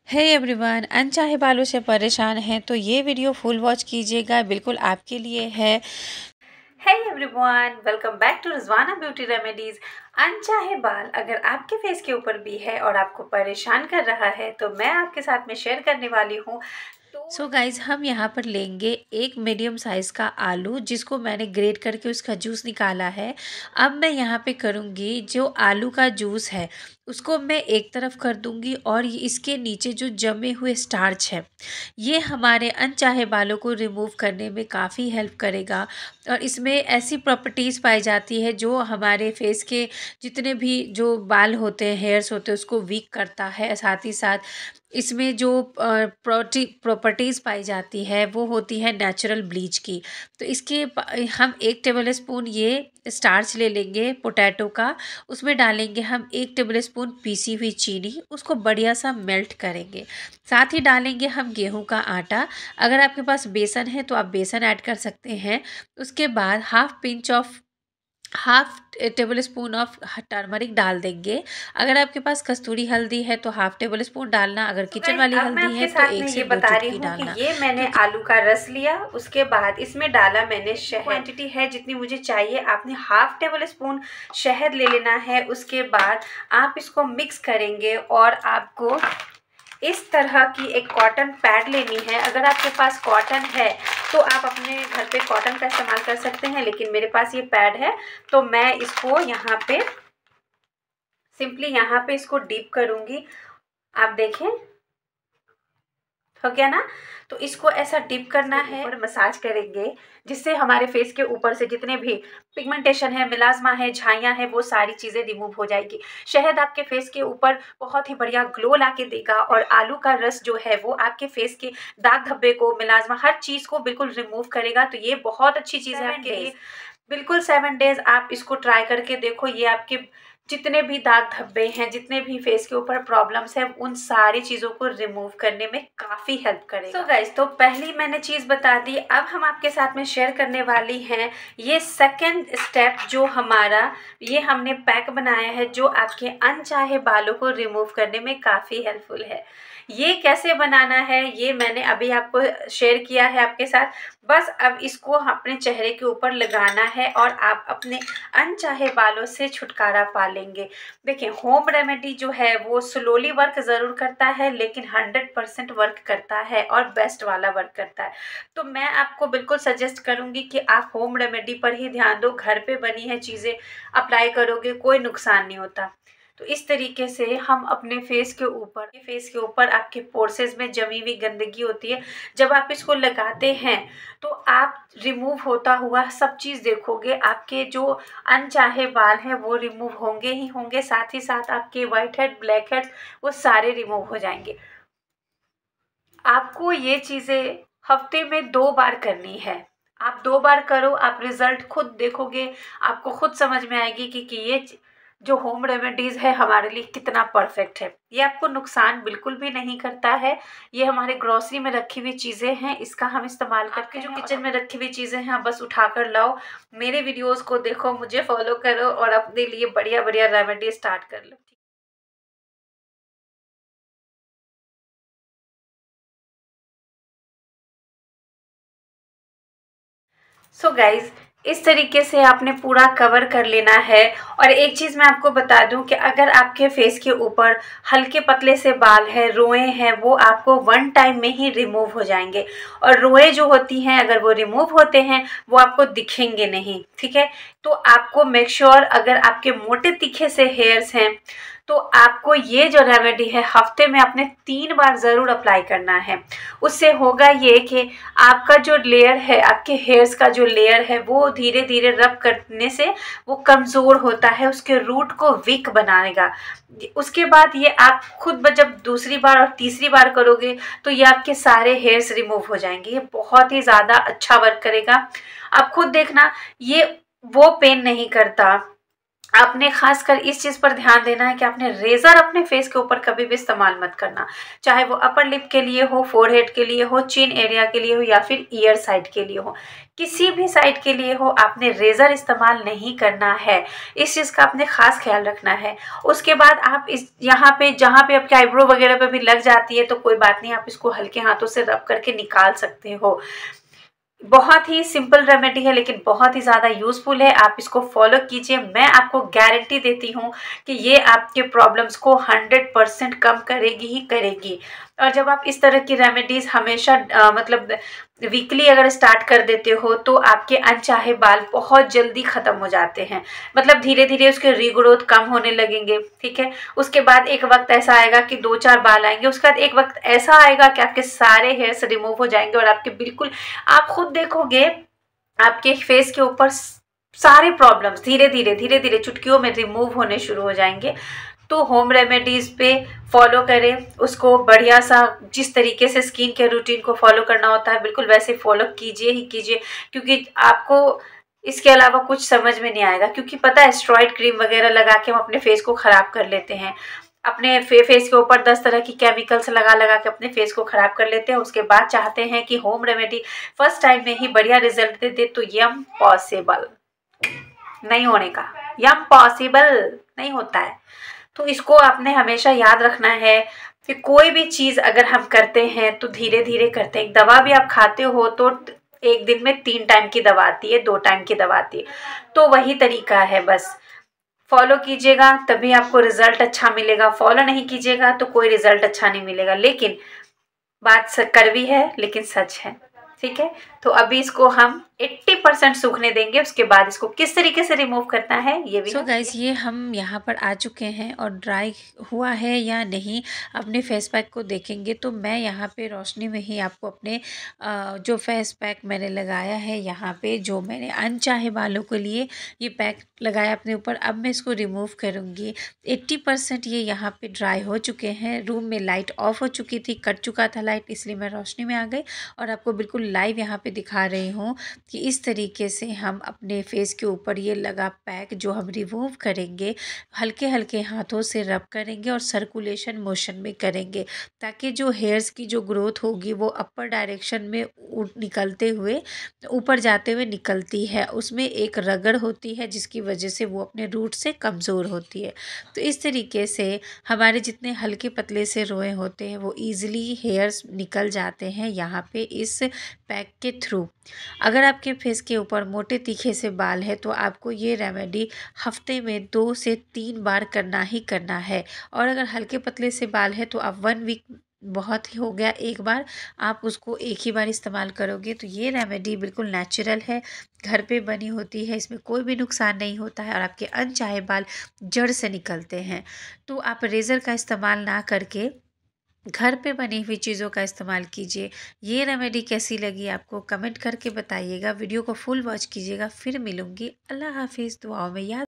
Hey everyone, अनचाहे बालों से परेशान हैं तो ये वीडियो फुल वॉच कीजिएगा, बिल्कुल आपके लिए है। Hey everyone, welcome back to Rizwana beauty remedies. अनचाहे बाल अगर आपके फेस के ऊपर भी है और आपको परेशान कर रहा है तो मैं आपके साथ में शेयर करने वाली हूँ। सो गाइज, हम यहाँ पर लेंगे एक मीडियम साइज़ का आलू जिसको मैंने ग्रेट करके उसका जूस निकाला है। अब मैं यहाँ पे करूँगी, जो आलू का जूस है उसको मैं एक तरफ कर दूँगी और इसके नीचे जो जमे हुए स्टार्च है ये हमारे अनचाहे बालों को रिमूव करने में काफ़ी हेल्प करेगा। और इसमें ऐसी प्रॉपर्टीज़ पाई जाती है जो हमारे फेस के जितने भी जो बाल होते हैं, हेयर्स होते हैं, उसको वीक करता है। साथ ही साथ इसमें जो प्रॉपर्टीज़ पाई जाती है वो होती है नेचुरल ब्लीच की। तो इसके हम 1 टेबल स्पून ये स्टार्च ले लेंगे पोटैटो का, उसमें डालेंगे हम 1 टेबल स्पून पीसी हुई चीनी, उसको बढ़िया सा मेल्ट करेंगे। साथ ही डालेंगे हम गेहूं का आटा। अगर आपके पास बेसन है तो आप बेसन ऐड कर सकते हैं। उसके बाद half table spoon of turmeric डाल देंगे। अगर आपके पास कस्तूरी हल्दी है तो हाफ टेबल स्पून डालना, अगर किचन वाली हल्दी है तो 1 से 2 चुटकी डालना। ये मैंने आलू का रस लिया, उसके बाद इसमें डाला मैंने शहद। क्वांटिटी है जितनी मुझे चाहिए, आपने हाफ टेबल स्पून शहद ले लेना है। उसके बाद आप इसको मिक्स करेंगे और आपको इस तरह की एक कॉटन पैड लेनी है। अगर आपके पास कॉटन है तो आप अपने घर पे कॉटन का इस्तेमाल कर सकते हैं, लेकिन मेरे पास ये पैड है तो मैं इसको यहाँ पे सिंपली यहाँ पे इसको डीप करूँगी। आप देखें, हो गया ना। तो इसको ऐसा डिप करना है और मसाज करेंगे जिससे हमारे फेस के ऊपर से जितने भी पिगमेंटेशन है, मिलाजमा है, झाइयाँ है, वो सारी चीज़ें रिमूव हो जाएगी। शहद आपके फेस के ऊपर बहुत ही बढ़िया ग्लो ला के देगा और आलू का रस जो है वो आपके फेस के दाग धब्बे को, मिलाजमा, हर चीज़ को बिल्कुल रिमूव करेगा। तो ये बहुत अच्छी चीज़ है आपके लिए। बिल्कुल 7 डेज आप इसको ट्राई करके देखो। ये आपके जितने भी दाग धब्बे हैं, जितने भी फेस के ऊपर प्रॉब्लम्स हैं, उन सारी चीज़ों को रिमूव करने में काफ़ी हेल्प करेगा। सो गाइज, तो पहली मैंने चीज़ बता दी। अब हम आपके साथ में शेयर करने वाली हैं ये सेकंड स्टेप, जो हमारा ये हमने पैक बनाया है जो आपके अनचाहे बालों को रिमूव करने में काफ़ी हेल्पफुल है। ये कैसे बनाना है ये मैंने अभी आपको शेयर किया है आपके साथ। बस अब इसको अपने चेहरे के ऊपर लगाना है और आप अपने अनचाहे बालों से छुटकारा पा लेंगे। देखिए, होम रेमेडी जो है वो स्लोली वर्क ज़रूर करता है, लेकिन 100% वर्क करता है और बेस्ट वाला वर्क करता है। तो मैं आपको बिल्कुल सजेस्ट करूँगी कि आप होम रेमेडी पर ही ध्यान दो। घर पे बनी है चीज़ें अप्लाई करोगे, कोई नुकसान नहीं होता। तो इस तरीके से हम अपने फेस के ऊपर आपके पोर्सेस में जमी हुई गंदगी होती है, जब आप इसको लगाते हैं तो आप रिमूव होता हुआ सब चीज़ देखोगे। आपके जो अनचाहे बाल हैं वो रिमूव होंगे ही होंगे, साथ ही साथ आपके वाइट हेड, ब्लैक हेड, वो सारे रिमूव हो जाएंगे। आपको ये चीज़ें हफ्ते में 2 बार करनी है। आप 2 बार करो, आप रिजल्ट खुद देखोगे। आपको खुद समझ में आएगी कि ये जो होम रेमेडीज़ है हमारे लिए कितना परफेक्ट है। ये आपको नुकसान बिल्कुल भी नहीं करता है। ये हमारे ग्रोसरी में रखी हुई चीज़ें हैं, इसका हम इस्तेमाल करके जो किचन में रखी हुई चीज़ें हैं बस उठा कर लाओ। मेरे वीडियोज़ को देखो, मुझे फॉलो करो और अपने लिए बढ़िया बढ़िया रेमेडी स्टार्ट कर लो। सो गाइज, इस तरीके से आपने पूरा कवर कर लेना है। और एक चीज़ मैं आपको बता दूं कि अगर आपके फेस के ऊपर हल्के पतले से बाल हैं, रोए हैं, वो आपको 1 टाइम में ही रिमूव हो जाएंगे। और रोए जो होती हैं अगर वो रिमूव होते हैं वो आपको दिखेंगे नहीं, ठीक है। तो आपको मेक श्योर, अगर आपके मोटे तीखे से हेयर्स हैं तो आपको ये जो रेमेडी है हफ्ते में अपने 3 बार ज़रूर अप्लाई करना है। उससे होगा ये कि आपका जो लेयर है, आपके हेयर्स का जो लेयर है, वो धीरे धीरे रब करने से वो कमज़ोर होता है, उसके रूट को वीक बनाएगा। उसके बाद ये आप खुद जब दूसरी बार और तीसरी बार करोगे तो ये आपके सारे हेयर्स रिमूव हो जाएंगे। ये बहुत ही ज़्यादा अच्छा वर्क करेगा। आप खुद देखना, ये वो पेन नहीं करता आपने खासकर इस चीज़ पर ध्यान देना है कि आपने रेज़र अपने फेस के ऊपर कभी भी इस्तेमाल मत करना, चाहे वो अपर लिप के लिए हो, फोरहेड के लिए हो, चिन एरिया के लिए हो या फिर ईयर साइड के लिए हो, किसी भी साइड के लिए हो, आपने रेज़र इस्तेमाल नहीं करना है। इस चीज़ का आपने खास ख्याल रखना है। उसके बाद आप इस यहाँ पे जहाँ पे आपके आईब्रो वगैरह पे भी लग जाती है तो कोई बात नहीं, आप इसको हल्के हाथों से रब करके निकाल सकते हो। बहुत ही सिंपल रेमेडी है लेकिन बहुत ही ज़्यादा यूज़फुल है। आप इसको फॉलो कीजिए, मैं आपको गारंटी देती हूँ कि ये आपके प्रॉब्लम्स को 100% कम करेगी ही करेगी। और जब आप इस तरह की रेमेडीज़ हमेशा मतलब वीकली अगर स्टार्ट कर देते हो तो आपके अनचाहे बाल बहुत जल्दी ख़त्म हो जाते हैं, मतलब धीरे धीरे उसके रीग्रोथ कम होने लगेंगे। ठीक है, उसके बाद एक वक्त ऐसा आएगा कि 2-4 बाल आएंगे, उसके बाद एक वक्त ऐसा आएगा कि आपके सारे हेयर्स रिमूव हो जाएंगे और आपके बिल्कुल, आप खुद देखोगे आपके फेस के ऊपर सारे प्रॉब्लम्स धीरे धीरे चुटकियों में रिमूव होने शुरू हो जाएंगे। तो होम रेमेडीज़ पे फॉलो करें उसको बढ़िया सा, जिस तरीके से स्किन केयर रूटीन को फॉलो करना होता है बिल्कुल वैसे फॉलो कीजिए ही कीजिए, क्योंकि आपको इसके अलावा कुछ समझ में नहीं आएगा। क्योंकि पता है स्टेरॉइड क्रीम वगैरह लगा के हम अपने फेस को ख़राब कर लेते हैं, अपने फेस के ऊपर 10 तरह की केमिकल्स लगा लगा के अपने फेस को ख़राब कर लेते हैं। उसके बाद चाहते हैं कि होम रेमेडी फर्स्ट टाइम में ही बढ़िया रिजल्ट दे दे, तो ये इम्पॉसिबल नहीं होने का, यह इम्पॉसिबल नहीं होता है। तो इसको आपने हमेशा याद रखना है कि कोई भी चीज़ अगर हम करते हैं तो धीरे धीरे करते हैं। दवा भी आप खाते हो तो एक दिन में 3 टाइम की दवा आती है, 2 टाइम की दवा आती है, तो वही तरीका है। बस फॉलो कीजिएगा तभी आपको रिजल्ट अच्छा मिलेगा, फॉलो नहीं कीजिएगा तो कोई रिजल्ट अच्छा नहीं मिलेगा। लेकिन बात कड़वी है लेकिन सच है। ठीक है, तो अभी इसको हम 80% सूखने देंगे, उसके बाद इसको किस तरीके से रिमूव करना है ये भी। सो गाइस, ये हम यहाँ पर आ चुके हैं और ड्राई हुआ है या नहीं अपने फेस पैक को देखेंगे। तो मैं यहाँ पे रोशनी में ही आपको अपने जो फेस पैक मैंने लगाया है यहाँ पे, जो मैंने अनचाहे बालों के लिए ये पैक लगाया अपने ऊपर, अब मैं इसको रिमूव करूँगी। 80% ये यहाँ पे ड्राई हो चुके हैं। रूम में लाइट ऑफ हो चुकी थी, कट चुका था लाइट, इसलिए मैं रोशनी में आ गई और आपको बिल्कुल लाइव यहाँ पे दिखा रही हूँ कि इस तरीके से हम अपने फेस के ऊपर ये लगा पैक जो हम रिमूव करेंगे, हल्के हल्के हाथों से रब करेंगे और सर्कुलेशन मोशन में करेंगे, ताकि जो हेयर्स की जो ग्रोथ होगी वो अपर डायरेक्शन में निकलते हुए ऊपर जाते हुए निकलती है। उसमें एक रगड़ होती है जिसकी वजह से वो अपने रूट से कमज़ोर होती है। तो इस तरीके से हमारे जितने हल्के पतले से रोए होते हैं वो ईज़िली हेयर्स निकल जाते हैं यहाँ पे इस पैक के थ्रू। अगर आपके फेस के ऊपर मोटे तीखे से बाल है तो आपको ये रेमेडी हफ्ते में 2 से 3 बार करना ही करना है। और अगर हल्के पतले से बाल है तो आप 1 वीक बहुत ही हो गया, एक बार आप उसको एक ही बार इस्तेमाल करोगे। तो ये रेमेडी बिल्कुल नेचुरल है, घर पे बनी होती है, इसमें कोई भी नुकसान नहीं होता है और आपके अनचाहे बाल जड़ से निकलते हैं। तो आप रेज़र का इस्तेमाल ना करके घर पे बनी हुई चीज़ों का इस्तेमाल कीजिए। ये रेमेडी कैसी लगी आपको कमेंट करके बताइएगा। वीडियो को फुल वॉच कीजिएगा। फिर मिलूँगी। अल्लाह हाफ़िज़। दुआओं में याद